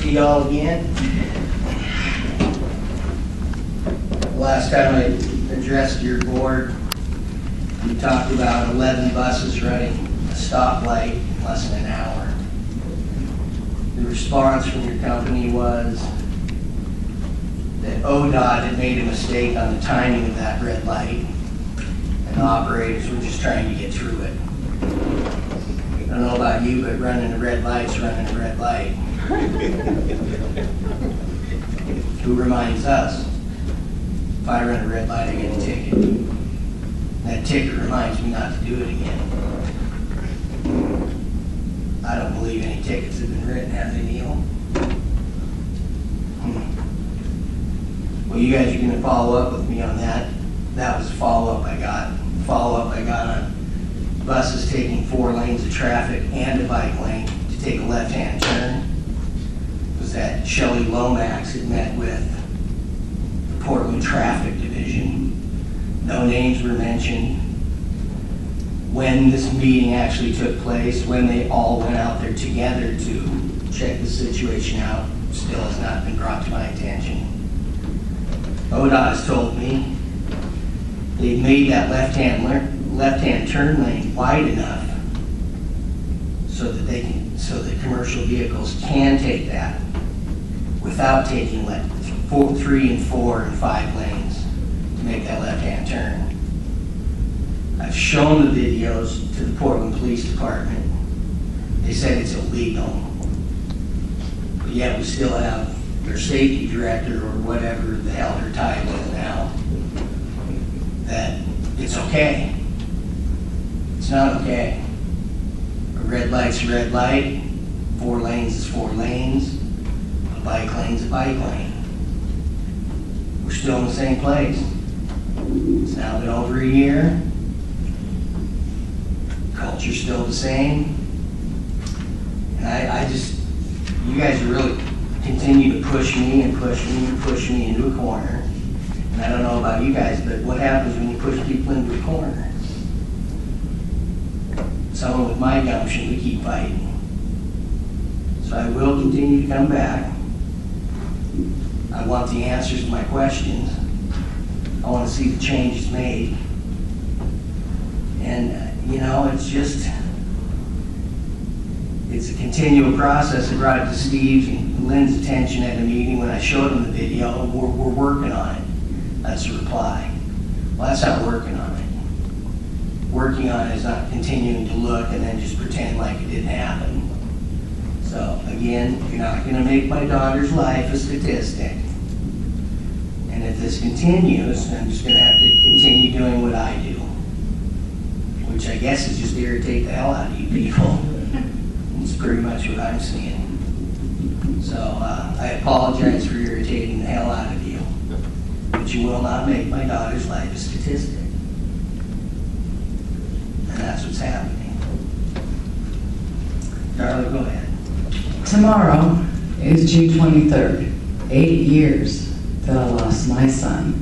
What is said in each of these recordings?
see y'all again. Last time I addressed your board, we talked about 11 buses running a stoplight in less than an hour. The response from your company was that ODOT had made a mistake on the timing of that red light, and the operators were just trying to get through it. I don't know about you, but running a red light's running a red light. Who reminds us? If I run a red light, I get a ticket. That ticket reminds me not to do it again. I don't believe any tickets have been written, have they, Neil? Well, you guys are going to follow up with me on that. That was a follow-up I got. Follow-up I got on buses taking 4 lanes of traffic and a bike lane to take a left-hand turn. Was that Shelley Lomax had met with the Portland Traffic Division. No names were mentioned. When this meeting actually took place, when they all went out there together to check the situation out, still has not been brought to my attention. ODOT has told me they've made that left-hand turn lane wide enough so that commercial vehicles can take that without taking 3 and 4 and 5 lanes to make that left-hand turn. I've shown the videos to the Portland Police Department. They said it's illegal, but yet we still have their safety director, or whatever the hell her title is now, that it's okay. It's not okay. A red light's a red light, 4 lanes is 4 lanes, a bike lane's a bike lane. We're still in the same place. It's now been over a year. Culture's still the same. And I just, you guys really continue to push me and push me and push me into a corner. And I don't know about you guys, but what happens when you push people into a corner? Someone with my gumption, we keep fighting. So I will continue to come back. I want the answers to my questions. I want to see the changes made. And you know, it's a continual process. I brought it to Steve's and Lynn's attention at a meeting when I showed them the video. We're working on it. That's the reply. Well, that's not working on it. Working on it is not continuing to look and then just pretend like it didn't happen. So again, you're not going to make my daughter's life a statistic. And if this continues, I'm just going to have to continue doing what I do, which I guess is just irritate the hell out of you people. It's pretty much what I'm seeing. So I apologize for irritating the hell out of you, but you will not make my daughter's life a statistic. And that's what's happening. Darla, go ahead. Tomorrow is June 23rd, 8 years that I lost my son.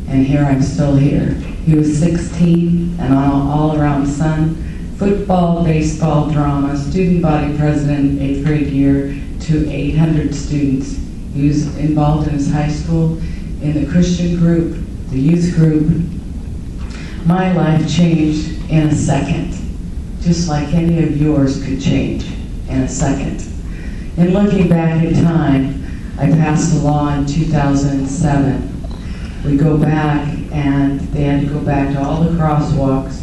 And here I'm still here. He was 16 and all-around son, football, baseball, drama, student body president, 8th grade year to 800 students. He was involved in his high school, in the Christian group, the youth group. My life changed in a second, just like any of yours could change in a second. In looking back in time, I passed a law in 2007. We go back, and they had to go back to all the crosswalks.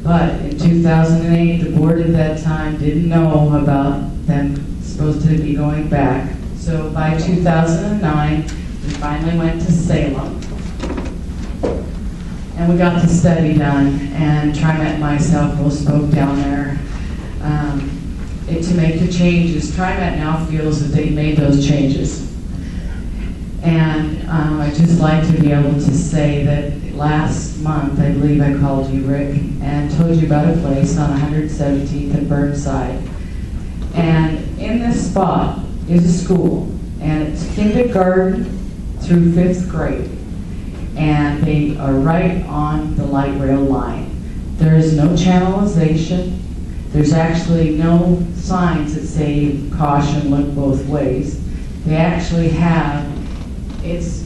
But in 2008, the board at that time didn't know about them supposed to be going back. So by 2009, we finally went to Salem. And we got the study done, and TriMet and myself both spoke down there to make the changes. TriMet now feels that they made those changes. And I'd just like to be able to say that last month, I believe I called you, Rick, and told you about a place on 117th and Burnside. And in this spot is a school, and it's kindergarten through 5th grade. And they are right on the light rail line. There is no channelization. There's actually no signs that say caution, look both ways. They actually have, it's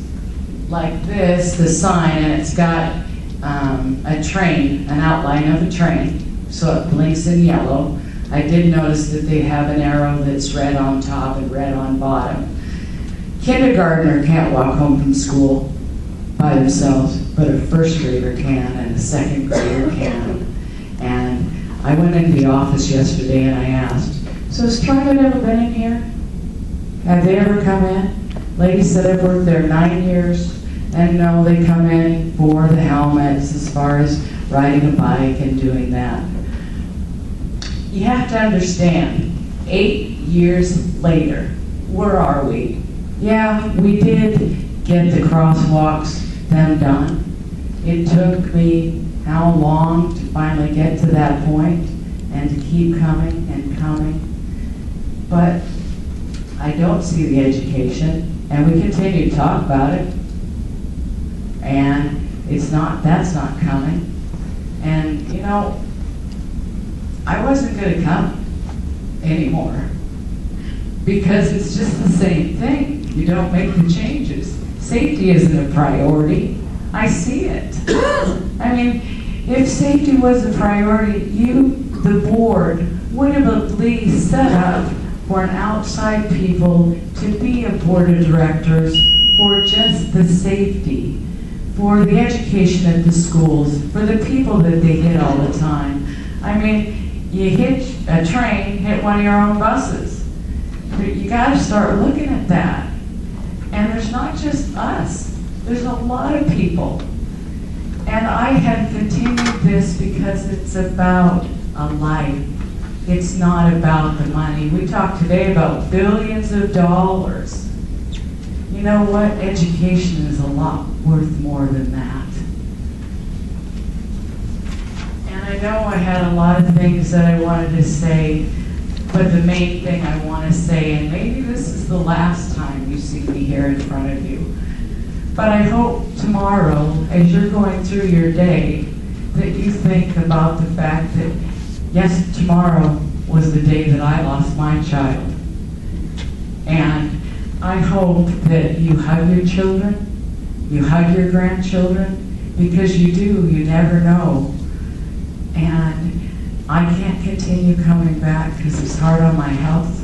like this, the sign, and it's got a train, an outline of a train, so it blinks in yellow. I did notice that they have an arrow that's red on top and red on bottom. Kindergartner can't walk home from school by themselves, but a first grader can and a second grader can. And I went into the office yesterday and I asked, so has Twilight ever been in here? Have they ever come in? Lady said I've worked there 9 years, and no, they come in for the helmets as far as riding a bike and doing that. You have to understand, 8 years later, where are we? Yeah, we did get the crosswalks, them done. It took me how long to finally get to that point and to keep coming and coming. But I don't see the education, and we continue to talk about it, and that's not coming. And you know, I wasn't going to come anymore because it's just the same thing. You don't make the changes. Safety isn't a priority. I see it. I mean, if safety was a priority, you, the board, would have at least set up for an outside people to be a board of directors for just the safety, for the education at the schools, for the people that they hit all the time. I mean, you hit a train, hit one of your own buses. You got to start looking at that. And there's not just us. There's a lot of people. And I have continued this because it's about a life. It's not about the money. We talked today about billions of dollars. You know what? Education is a lot worth more than that. And I know I had a lot of things that I wanted to say, but the main thing I want to say, and maybe this is the last time you see me here in front of you, but I hope tomorrow, as you're going through your day, that you think about the fact that, yes, tomorrow was the day that I lost my child. And I hope that you hug your children, you hug your grandchildren, because you do, you never know. And I can't continue coming back because it's hard on my health.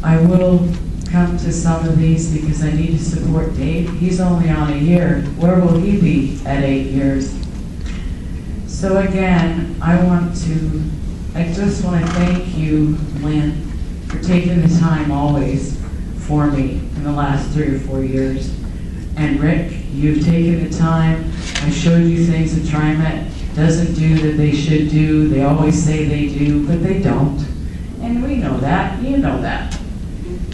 I will come to some of these because I need to support Dave. He's only on a year. Where will he be at 8 years? So again, I just want to thank you, Lynn, for taking the time always for me in the last 3 or 4 years. And Rick, you've taken the time. I showed you things that TriMet doesn't do that they should do. They always say they do, but they don't. And we know that, you know that.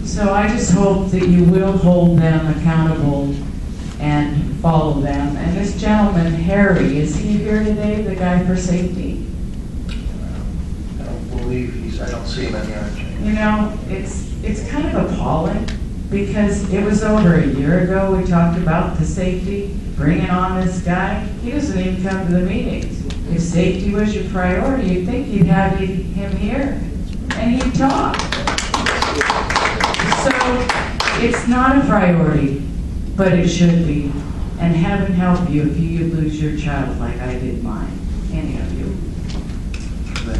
So I just hope that you will hold them accountable and follow them. And this gentleman, Harry, is he here today, the guy for safety? I don't believe I don't see him in there. You know, it's kind of appalling because it was over a year ago we talked about the safety, bringing on this guy. He doesn't even come to the meetings. If safety was your priority, you'd think you'd have him here and he'd talk. So it's not a priority, but it should be. And heaven help you if you lose your child like I did mine, any of you. I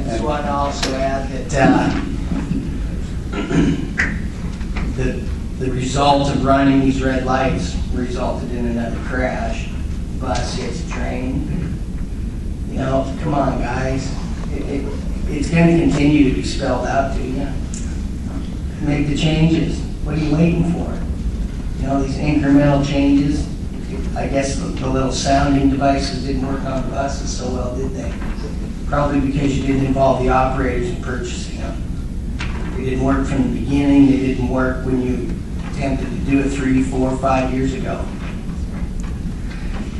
just want to also add that the result of running these red lights resulted in another crash. Bus hits a train. You know, come on, guys. It's going to continue to be spelled out to you. Make the changes. What are you waiting for? You know, these incremental changes. I guess the little sounding devices didn't work on the buses so well, did they? Probably because you didn't involve the operators in purchasing them. They didn't work from the beginning. They didn't work when you attempted to do it 3, 4, 5 years ago.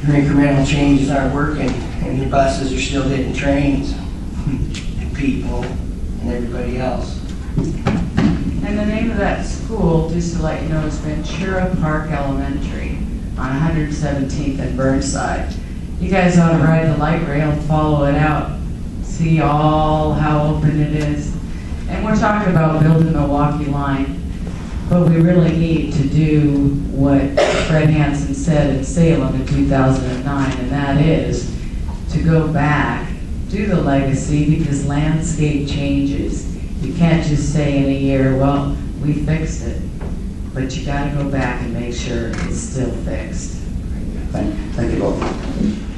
Your incremental changes aren't working, and your buses are still hitting trains and people and everybody else. And the name of that school, just to let you know, is Ventura Park Elementary on 117th and Burnside. You guys ought to ride the light rail and follow it out. see all how open it is. And we're talking about building Milwaukee line, but we really need to do what Fred Hansen said in Salem in 2009, and that is to go back, do the legacy, because landscape changes. You can't just say in a year, well, we fixed it, but you gotta go back and make sure it's still fixed. Thank you both.